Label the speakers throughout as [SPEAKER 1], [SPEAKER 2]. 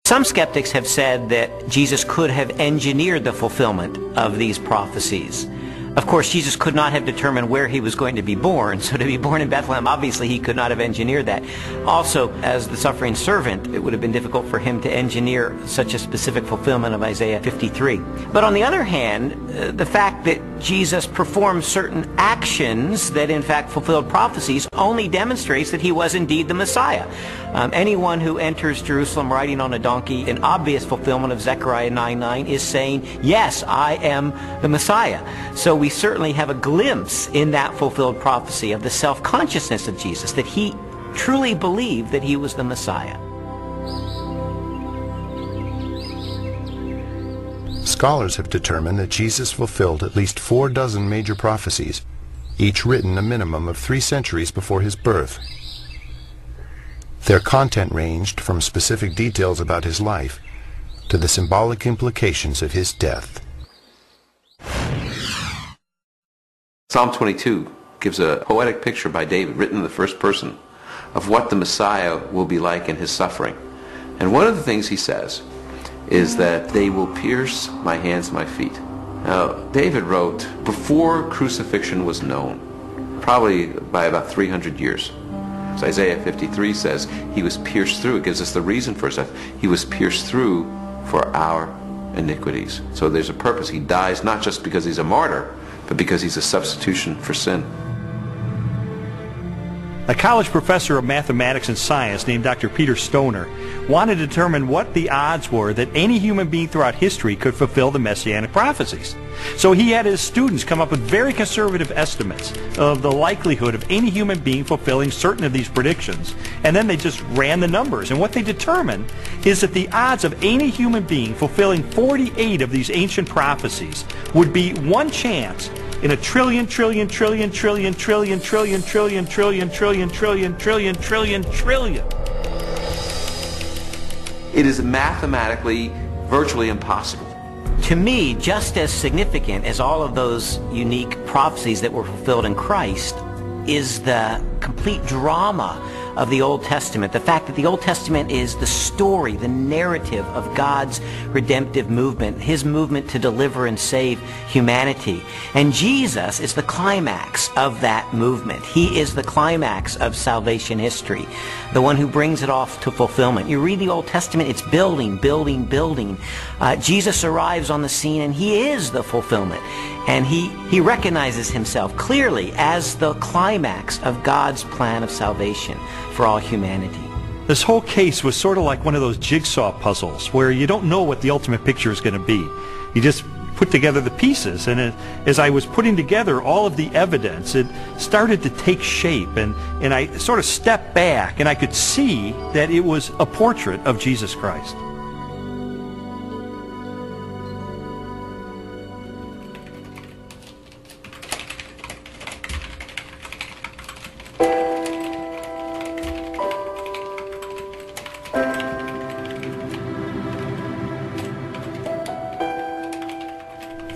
[SPEAKER 1] Some skeptics have said that Jesus could have engineered the fulfillment of these prophecies. Of course, Jesus could not have determined where he was going to be born, so to be born in Bethlehem, obviously he could not have engineered that. Also, as the suffering servant, it would have been difficult for him to engineer such a specific fulfillment of Isaiah 53. But on the other hand, the fact that Jesus performed certain actions that in fact fulfilled prophecies only demonstrates that he was indeed the Messiah. Anyone who enters Jerusalem riding on a donkey in obvious fulfillment of Zechariah 9:9 is saying, yes, I am the Messiah. So we certainly have a glimpse in that fulfilled prophecy of the self-consciousness of Jesus, that he truly believed that he was the Messiah.
[SPEAKER 2] Scholars have determined that Jesus fulfilled at least 4 major prophecies, each written a minimum of 3 centuries before his birth. Their content ranged from specific details about his life to the symbolic implications of his death.
[SPEAKER 3] Psalm 22 gives a poetic picture by David, written in the first person, of what the Messiah will be like in his suffering. And one of the things he says is that they will pierce my hands and my feet. Now, David wrote before crucifixion was known, probably by about 300 years. So Isaiah 53 says he was pierced through. It gives us the reason for his death. He was pierced through for our iniquities. So there's a purpose. He dies not just because he's a martyr, but because he's a substitution for sin.
[SPEAKER 4] A college professor of mathematics and science named Dr. Peter Stoner wanted to determine what the odds were that any human being throughout history could fulfill the messianic prophecies. So he had his students come up with very conservative estimates of the likelihood of any human being fulfilling certain of these predictions. And then they just ran the numbers. And what they determined is that the odds of any human being fulfilling 48 of these ancient prophecies would be 1 chance in a trillion. It
[SPEAKER 3] is mathematically virtually impossible.
[SPEAKER 1] To me, just as significant as all of those unique prophecies that were fulfilled in Christ is the complete drama of the Old Testament. The fact that the Old Testament is the story, the narrative of God's redemptive movement, his movement to deliver and save humanity. And Jesus is the climax of that movement. He is the climax of salvation history, the one who brings it off to fulfillment. You read the Old Testament, it's building. Jesus arrives on the scene and he is the fulfillment. And he recognizes himself clearly as the climax of God's plan of salvation for all humanity.
[SPEAKER 4] This whole case was sort of like one of those jigsaw puzzles where you don't know what the ultimate picture is going to be. You just put together the pieces, and as I was putting together all of the evidence, it started to take shape, and I sort of stepped back and I could see that it was a portrait of Jesus Christ.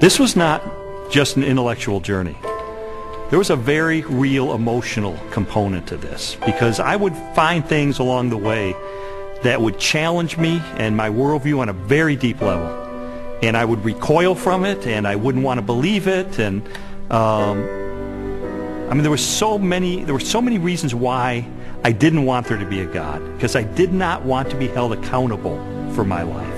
[SPEAKER 4] This was not just an intellectual journey. There was a very real emotional component to this, because I would find things along the way that would challenge me and my worldview on a very deep level. And I would recoil from it, and I wouldn't want to believe it. And I mean, there were so many reasons why I didn't want there to be a God, because I did not want to be held accountable for my life.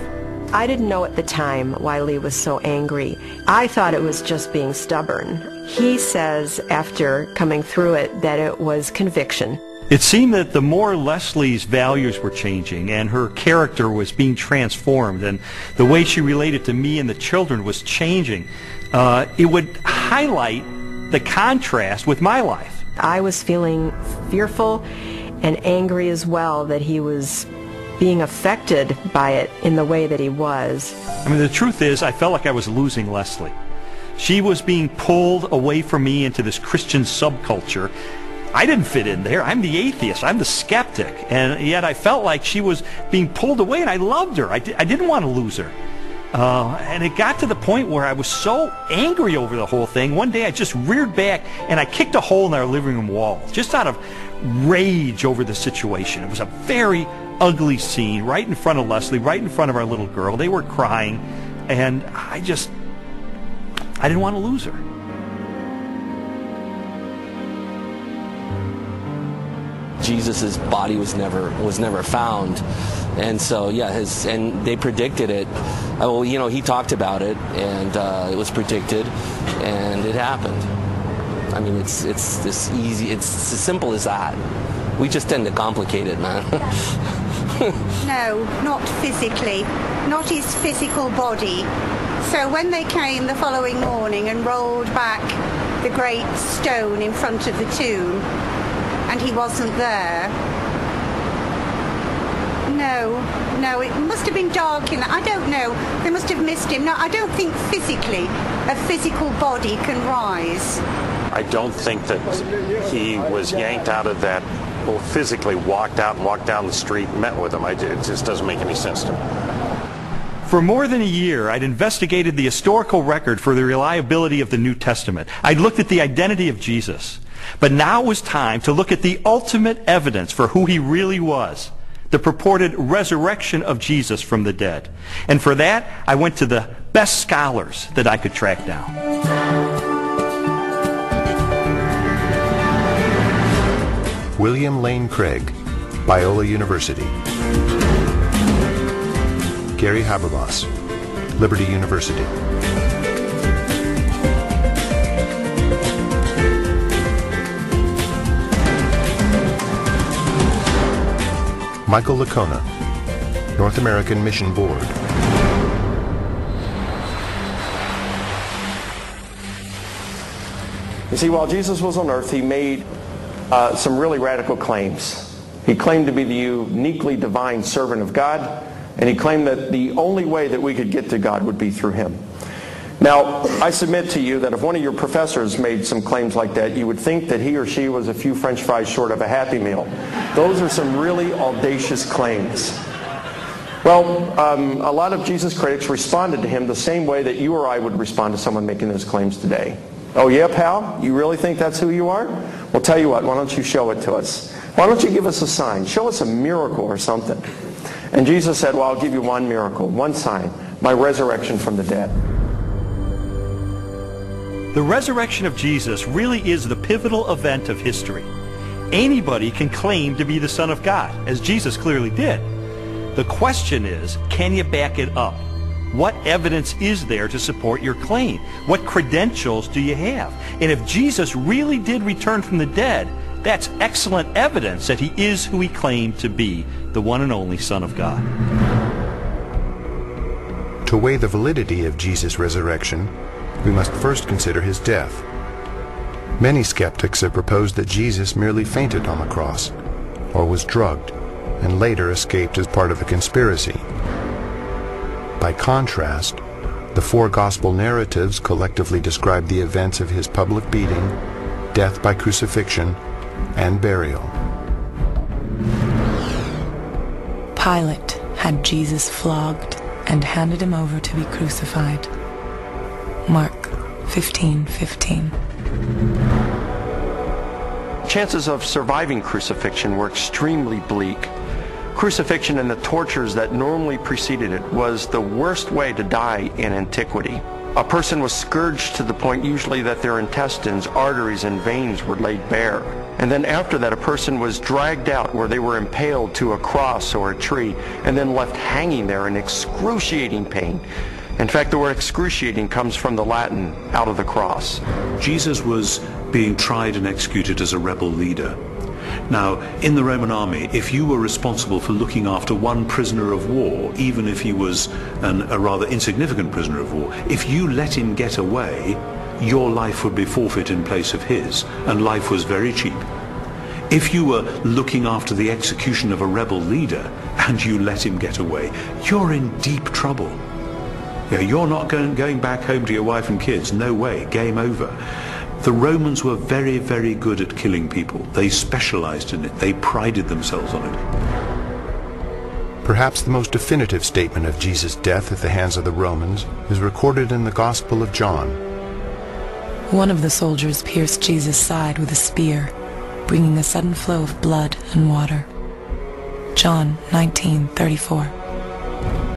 [SPEAKER 5] I didn't know at the time why Lee was so angry. I thought it was just being stubborn. He says, after coming through it, that it was conviction.
[SPEAKER 4] It seemed that the more Leslie's values were changing and her character was being transformed and the way she related to me and the children was changing, it would highlight the contrast with my life.
[SPEAKER 5] I was feeling fearful and angry as well that he was being affected by it in the way that he was.
[SPEAKER 4] I mean, the truth is, I felt like I was losing Leslie. She was being pulled away from me into this Christian subculture. I didn't fit in there. I'm the atheist. I'm the skeptic. And yet I felt like she was being pulled away, and I loved her. I didn't want to lose her. And it got to the point where I was so angry over the whole thing. One day I just reared back and I kicked a hole in our living room wall, just out of rage over the situation. It was a very ugly scene right in front of Leslie, right in front of our little girl. They were crying, and I didn't want to lose her.
[SPEAKER 6] Jesus' body was never found, and so and they predicted it. Well, he talked about it, and it was predicted, and it happened. I mean, it's this easy. It's as simple as that. We just tend to complicate it, man.
[SPEAKER 7] No, not physically, not his physical body. So when they came the following morning and rolled back the great stone in front of the tomb, and he wasn't there. No, it must have been dark in that. I don't know. They must have missed him. No, I don't think physically a physical body can rise.
[SPEAKER 8] I don't think that he was yanked out of that, or physically walked out and walked down the street and met with him. It just doesn't make any sense to me.
[SPEAKER 4] For more than a year, I'd investigated the historical record for the reliability of the New Testament. I'd looked at the identity of Jesus. But now it was time to look at the ultimate evidence for who he really was, the purported resurrection of Jesus from the dead. And for that, I went to the best scholars that I could track down.
[SPEAKER 2] William Lane Craig, Biola University. Gary Habermas, Liberty University. Michael Licona, North American Mission Board.
[SPEAKER 9] You see, while Jesus was on earth, he made some really radical claims. He claimed to be the uniquely divine servant of God, and he claimed that the only way that we could get to God would be through him. Now, I submit to you that if one of your professors made some claims like that, you would think that he or she was a few French fries short of a Happy Meal. Those are some really audacious claims. Well, a lot of Jesus critics responded to him the same way that you or I would respond to someone making those claims today. Oh yeah, pal? You really think that's who you are? Well, tell you what, why don't you show it to us? Why don't you give us a sign? Show us a miracle or something. And Jesus said, well, I'll give you one miracle, one sign, my resurrection from the dead.
[SPEAKER 4] The resurrection of Jesus really is the pivotal event of history. Anybody can claim to be the Son of God, as Jesus clearly did. The question is, can you back it up? What evidence is there to support your claim? What credentials do you have? And if Jesus really did return from the dead, that's excellent evidence that he is who he claimed to be, the one and only Son of God.
[SPEAKER 2] To weigh the validity of Jesus' resurrection, we must first consider his death. Many skeptics have proposed that Jesus merely fainted on the cross, or was drugged, and later escaped as part of a conspiracy. By contrast, the four gospel narratives collectively describe the events of his public beating, death by crucifixion, and burial.
[SPEAKER 10] Pilate had Jesus flogged and handed him over to be crucified. Mark 15:15.
[SPEAKER 9] Chances of surviving crucifixion were extremely bleak. Crucifixion and the tortures that normally preceded it was the worst way to die in antiquity. A person was scourged to the point usually that their intestines, arteries, and veins were laid bare. And then after that, a person was dragged out where they were impaled to a cross or a tree and then left hanging there in excruciating pain. In fact, the word excruciating comes from the Latin, out of the cross.
[SPEAKER 11] Jesus was being tried and executed as a rebel leader. Now, in the Roman army, if you were responsible for looking after one prisoner of war, even if he was a rather insignificant prisoner of war, if you let him get away, your life would be forfeit in place of his, and life was very cheap. If you were looking after the execution of a rebel leader and you let him get away, you're in deep trouble. You're not going back home to your wife and kids. No way. Game over. The Romans were very, very good at killing people. They specialized in it. They prided themselves on it.
[SPEAKER 2] Perhaps the most definitive statement of Jesus' death at the hands of the Romans is recorded in the Gospel of John.
[SPEAKER 10] One of the soldiers pierced Jesus' side with a spear, bringing a sudden flow of blood and water. John 19:34.